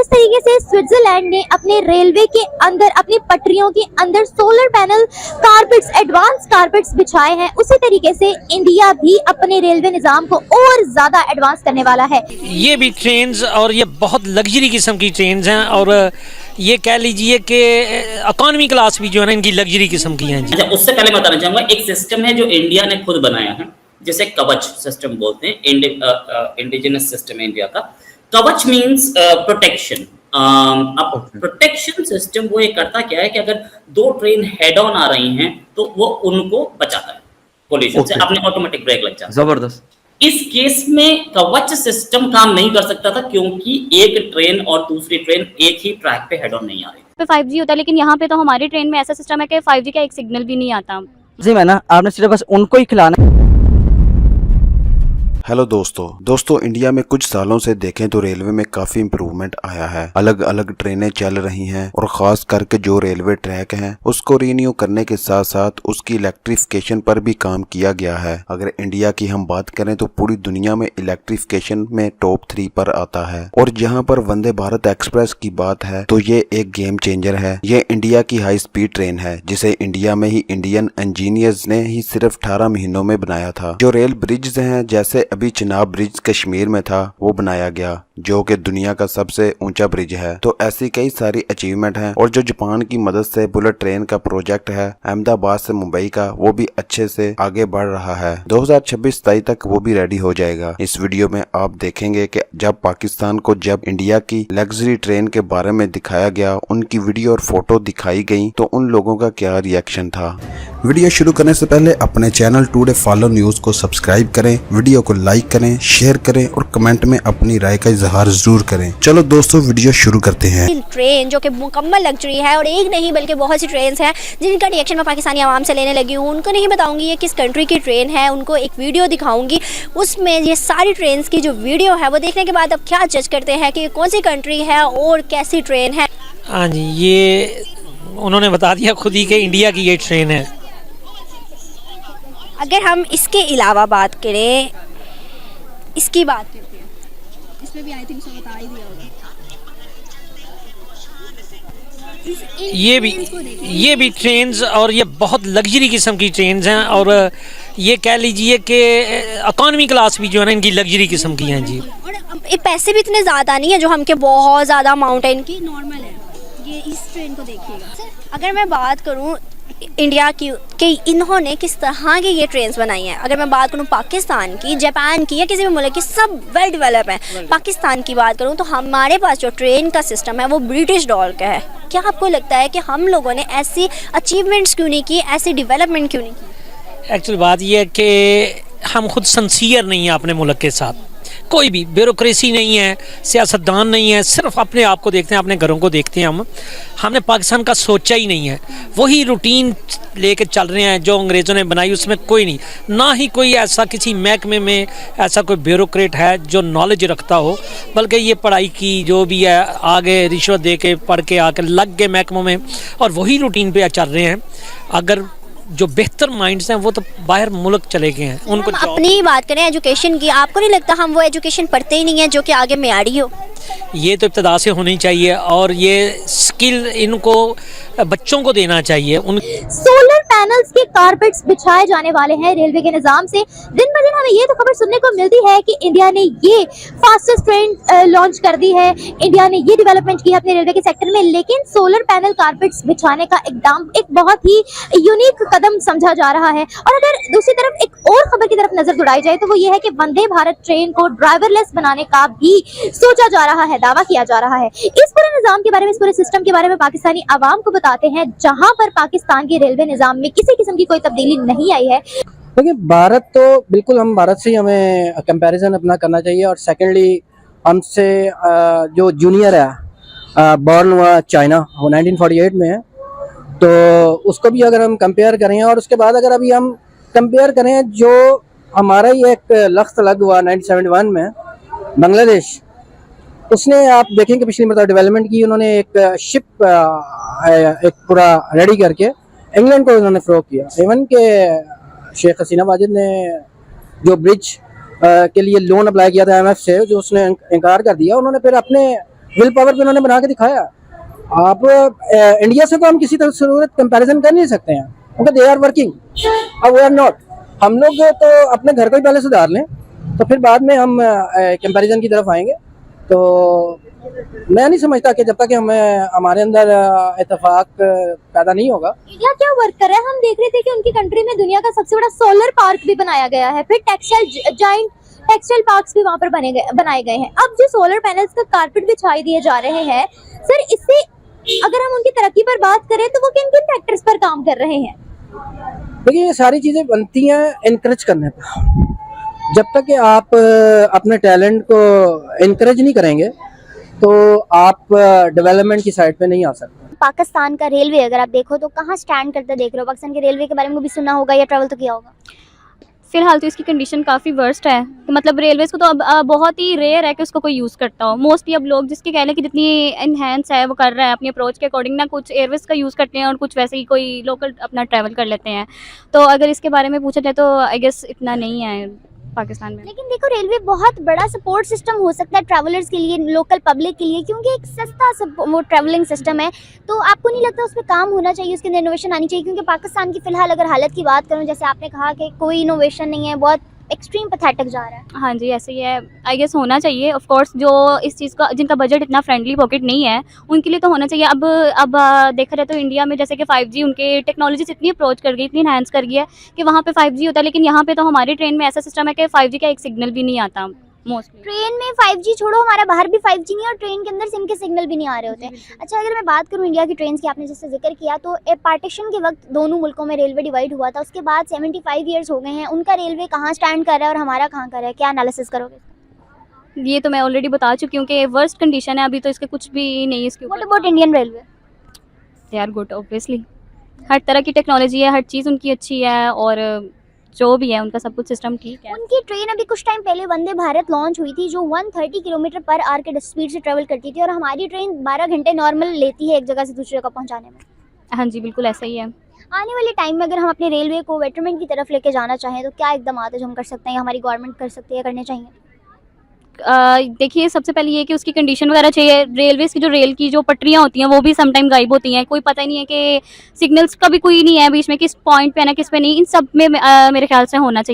जिस तरीके से स्विट्जरलैंड ने अपने रेलवे के अंदर, अपनी पटरियों के अंदर solar panel carpets, advance carpets बिछाए हैं, उसी तरीके से इंडिया भी अपने रेलवे निजाम को और ज्यादा एडवांस करने वाला है। ये भी ट्रेन्स, और ये बहुत लग्जरी किस्म की ट्रेन्स हैं, और ये कह लीजिए कि इकोनॉमी क्लास भी जो है ना इनकी लग्जरी किस्म की हैं। अच्छा, उससे पहले बताना चाहूंगा, एक सिस्टम है जो इंडिया ने खुद बनाया है, जिसे कवच सिस्टम बोलते हैं। इंडिजिनस सिस्टम है इंडिया का। कवच मींस प्रोटेक्शन। अब प्रोटेक्शन सिस्टम वो ये करता क्या है कि अगर दो ट्रेन हेड ऑन आ रही हैं तो वो उनको बचाता है कोलिजन से, अपने ऑटोमेटिक ब्रेक लग जाता है। जबरदस्त। इस केस में कवच सिस्टम काम नहीं कर सकता था, क्योंकि एक ट्रेन और दूसरी ट्रेन एक ही ट्रैक पे हेड ऑन नहीं आ रही। पे 5G होता है, लेकिन यहाँ पे तो हमारी ट्रेन में ऐसा सिस्टम है कि 5G का एक सिग्नल भी नहीं आता। जी मैं ना, आपने सिर्फ बस उनको ही खिलाना है। हेलो दोस्तों इंडिया में कुछ सालों से देखें तो रेलवे में काफी इम्प्रूवमेंट आया है। अलग अलग ट्रेनें चल रही हैं और खास करके जो रेलवे ट्रैक हैं उसको रिन्यू करने के साथ साथ उसकी इलेक्ट्रिफिकेशन पर भी काम किया गया है। अगर इंडिया की हम बात करें तो पूरी दुनिया में इलेक्ट्रिफिकेशन में टॉप 3 पर आता है। और जहां पर वंदे भारत एक्सप्रेस की बात है तो ये एक गेम चेंजर है। ये इंडिया की हाई स्पीड ट्रेन है जिसे इंडिया में ही इंडियन इंजीनियर्स ने ही सिर्फ 18 महीनों में बनाया था। जो रेल ब्रिज हैं, जैसे अभी चिनाब ब्रिज कश्मीर में था, वो बनाया गया जो कि दुनिया का सबसे ऊंचा ब्रिज है। तो ऐसी कई सारी अचीवमेंट हैं। और जो जापान की मदद से बुलेट ट्रेन का प्रोजेक्ट है अहमदाबाद से मुंबई का, वो भी अच्छे से आगे बढ़ रहा है। 2026-27 तक वो भी रेडी हो जाएगा। इस वीडियो में आप देखेंगे कि जब पाकिस्तान को जब इंडिया की लग्जरी ट्रेन के बारे में दिखाया गया, उनकी वीडियो और फोटो दिखाई गई, तो उन लोगों का क्या रिएक्शन था। वीडियो शुरू करने से पहले अपने चैनल टुडे फॉलो न्यूज को सब्सक्राइब करें, वीडियो को लाइक करें, शेयर करें और कमेंट में अपनी राय का इजहार जरूर करें। चलो दोस्तों वीडियो शुरू करते हैं। ट्रेन जो कि मुकम्मल लग्जरी है, और एक नहीं बल्कि बहुत सी ट्रेन हैं जिनका रिएक्शन मैं पाकिस्तानी आवाम से लेने लगी हूँ। उनको नहीं बताऊंगी ये किस कंट्री की ट्रेन है, उनको एक वीडियो दिखाऊंगी, उसमें ये सारी ट्रेन की जो वीडियो है वो देखने के बाद अब क्या जज करते हैं कि कौन सी कंट्री है और कैसी ट्रेन है। हाँ जी, ये उन्होंने बता दिया खुद ही कि इंडिया की ये ट्रेन है। अगर हम इसके अलावा बात करें, इसकी बात करते हैं, इसमें भी आई थिंक सो बता ही दिया होगा। ये भी ट्रेन्स, और ये बहुत लग्जरी किस्म की ट्रेन्स हैं, और ये कह लीजिए कि इकोनॉमी क्लास भी जो है ना इनकी लग्जरी किस्म की हैं जी। और पैसे भी इतने ज़्यादा नहीं है जो हमके बहुत ज़्यादा माउंटेन की नॉर्मल है। ये इस ट्रेन को देखिएगा। अगर मैं बात करूँ इंडिया की कि इन्होंने किस तरह की ये ट्रेन्स बनाई हैं, अगर मैं बात करूँ पाकिस्तान की, जापान की या किसी भी मुल्क की, सब वेल डेवलप हैं। पाकिस्तान की बात करूँ तो हमारे पास जो ट्रेन का सिस्टम है वो ब्रिटिश दौर का है। क्या आपको लगता है कि हम लोगों ने ऐसी अचीवमेंट्स क्यों नहीं की, ऐसी डेवलपमेंट क्यों नहीं की? एक्चुअल बात यह है कि हम खुद सिंसियर नहीं हैं अपने मुल्क के साथ। कोई भी ब्यूरोक्रेसी नहीं है, सियासतदान नहीं है, सिर्फ अपने आप को देखते हैं, अपने घरों को देखते हैं। हमने पाकिस्तान का सोचा ही नहीं है। वही रूटीन लेके चल रहे हैं जो अंग्रेज़ों ने बनाई, उसमें कोई नहीं, ना ही कोई ऐसा किसी महकमे में ऐसा कोई ब्यूरोक्रेट है जो नॉलेज रखता हो, बल्कि ये पढ़ाई की जो भी है आगे रिश्वत दे के पढ़ के आकर लग गए महकमों में और वही रूटीन पे चल रहे हैं। अगर जो बेहतर माइंड्स हैं वो तो बाहर मुल्क चले गए हैं। उनको अपनी बात करें एजुकेशन की, आपको नहीं लगता हम वो एजुकेशन पढ़ते ही नहीं है जो कि आगे मेयारी हो? ये तो इब्तदा से होनी चाहिए, और ये स्किल इनको बच्चों को देना चाहिए। सोलर पैनल्स के कारपेट्स बिछाए जाने वाले हैं रेलवे के निजाम से। दिन ब दिन हमें ये तो खबर सुनने को मिलती है कि इंडिया ने ये फास्टेस्ट ट्रेन लॉन्च कर दी है, इंडिया ने ये डेवलपमेंट की है अपने रेलवे के सेक्टर में। लेकिन सोलर पैनल कारपेट्स बिछाने का एकदम एक बहुत ही यूनिक कदम समझा जा रहा है। और अगर दूसरी तरफ एक और खबर की तरफ नजर दौड़ाई जाए तो वो ये है कि वंदे भारत ट्रेन को ड्राइवरलेस बनाने का भी सोचा जा रहा है, दावा किया जा रहा है। इस पूरे निजाम के बारे में, इस पूरे सिस्टम के बारे में पाकिस्तानी आवाम को बताते हैं, जहां पर पाकिस्तान के रेलवे निजाम में किसी किस्म की कोई तब्दीली नहीं आई है। देखिए, भारत तो बिल्कुल, हम भारत से ही हमें कंपैरिजन अपना करना चाहिए। और सेकेंडली हमसे जो जूनियर है, बॉर्न हुआ चाइना, वो 1948 में है, तो उसको भी अगर हम कंपेयर करें, और उसके बाद अगर अभी हम कंपेयर करें जो हमारा ही एक लख्त लग हुआ 1971 में बांग्लादेश, उसने आप देखेंगे पिछली मतलब डेवलपमेंट की। उन्होंने एक शिप एक पूरा रेडी करके इंग्लैंड को उन्होंने फ़रोग किया। इवन के शेख हसीना वाजिद ने जो ब्रिज के लिए लोन अप्लाई किया था IMF से, जो उसने इनकार कर दिया, उन्होंने फिर अपने विल पावर पे उन्होंने बना के दिखाया। आप इंडिया से तो हम किसी तरह जरूरत कंपैरिजन कर नहीं सकते हैं, क्योंकि दे आर वर्किंग, अब वी आर नॉट। हम लोग तो अपने घर को ही पहले सुधार लें, तो फिर बाद में हम कंपैरिजन की तरफ आएंगे। तो मैं नहीं समझता कि जब तक हमें हमारे अंदर इत्तेफाक पैदा नहीं होगा। इंडिया क्या वर्क कर रहा है? हम देख रहे थे कि उनकी कंट्री में दुनिया का सबसे बड़ा सोलर पार्क भी बनाया गया है, फिर टेक्सटाइल पार्क्स भी वहाँ पर बनाए गए हैं। अब जो सोलर पैनल्स का कारपेट बिछाई दिए जा रहे हैं सर, इससे अगर हम उनकी तरक्की पर बात करें तो वो किन किन फैक्टर्स पर काम कर रहे हैं? देखिए, ये सारी चीज़ें बनती हैं इनकरेज करने पर। जब तक कि आप अपने टैलेंट को इनकरेज नहीं करेंगे तो आप डेवलपमेंट की साइड पे नहीं आ सकते। पाकिस्तान का रेलवे अगर आप देखो तो कहाँ स्टैंड करते देख रहे हो? पाकिस्तान के रेलवे के बारे में भी सुना होगा या ट्रैवल तो किया होगा? फिलहाल तो इसकी कंडीशन काफ़ी वर्स्ट है, तो मतलब रेलवेज़ को तो अब बहुत ही रेयर है कि उसको कोई यूज़ करता हो। मोस्टली अब लोग जिसके कह लें कि जितनी इनहेंस है वो कर रहा है अपनी अप्रोच के अकॉर्डिंग ना, कुछ एयरवेज़ का यूज़ करते हैं और कुछ वैसे ही कोई लोकल अपना ट्रैवल कर लेते हैं। तो अगर इसके बारे में पूछा जाए तो आई गेस इतना नहीं है पाकिस्तान में। लेकिन देखो, रेलवे बहुत बड़ा सपोर्ट सिस्टम हो सकता है ट्रैवलर्स के लिए, लोकल पब्लिक के लिए, क्योंकि एक सस्ता वो ट्रैवलिंग सिस्टम है। तो आपको नहीं लगता उस पर काम होना चाहिए, उसके अंदर इनोवेशन आनी चाहिए? क्योंकि पाकिस्तान की फिलहाल अगर हालत की बात करूं, जैसे आपने कहा कि कोई इनोवेशन नहीं है, बहुत एक्सट्रीम पैथेटिक जा रहा है। हाँ जी, ऐसे ही है। आई गेस होना चाहिए ऑफ कोर्स, जो इस चीज़ का जिनका बजट इतना फ्रेंडली पॉकेट नहीं है उनके लिए तो होना चाहिए। अब देखा जाए तो इंडिया में जैसे कि 5G उनके टेक्नोलॉजी इतनी अप्रोच कर गई, इतनी इन्हांस कर गया है कि वहाँ पे 5G होता है, लेकिन यहाँ पे तो हमारी ट्रेन में ऐसा सिस्टम है कि 5G का एक सिग्नल भी नहीं आता मोस्टली। ट्रेन में 5G छोड़ो, हमारा बाहर भी 5G नहीं है और ट्रेन के अंदर सिम के सिग्नल भी नहीं आ रहे होते हैं। अच्छा, अगर मैं बात करूं इंडिया की ट्रेन की, आपने जैसे जिक्र किया, तो पार्टीशन के वक्त दोनों मुल्कों में रेलवे डिवाइड हुआ था, उसके बाद 75 ईयर्स हो गए हैं, उनका रेलवे कहाँ स्टैंड कर रहा है और हमारा कहाँ कर रहा है? क्या एनालिसिस करोगे? ये तो मैं ऑलरेडी बता चुकी हूँ कि वर्स्ट कंडीशन है अभी, तो इसके कुछ भी नहीं है इसके व्हाट ऊपर। About Indian railway? They are good obviously, हर तरह की टेक्नोलॉजी है, हर चीज़ उनकी अच्छी है और जो भी है उनका सब कुछ सिस्टम ठीक है। उनकी ट्रेन अभी कुछ टाइम पहले वंदे भारत लॉन्च हुई थी, जो 130 किलोमीटर पर आवर के स्पीड से ट्रेवल करती थी, और हमारी ट्रेन 12 घंटे नॉर्मल लेती है एक जगह से दूसरी जगह पहुंचाने में। हाँ जी, बिल्कुल ऐसा ही है। आने वाले टाइम में अगर हम अपने रेलवे को बेटरमेंट की तरफ लेके जाना चाहें तो क्या इकदाम जो हम कर सकते हैं, या हमारी गवर्नमेंट कर सकती है, करने चाहिए? देखिए, सबसे पहले ये कि उसकी कंडीशन वगैरह चाहिए। रेलवेज़ की जो रेल की जो पटरियाँ होती हैं वो भी सम टाइम गायब होती हैं, कोई पता ही नहीं है कि सिग्नल्स का भी कोई नहीं है बीच में, किस पॉइंट पे है ना किस पे नहीं। इन सब में मेरे ख्याल से होना चाहिए।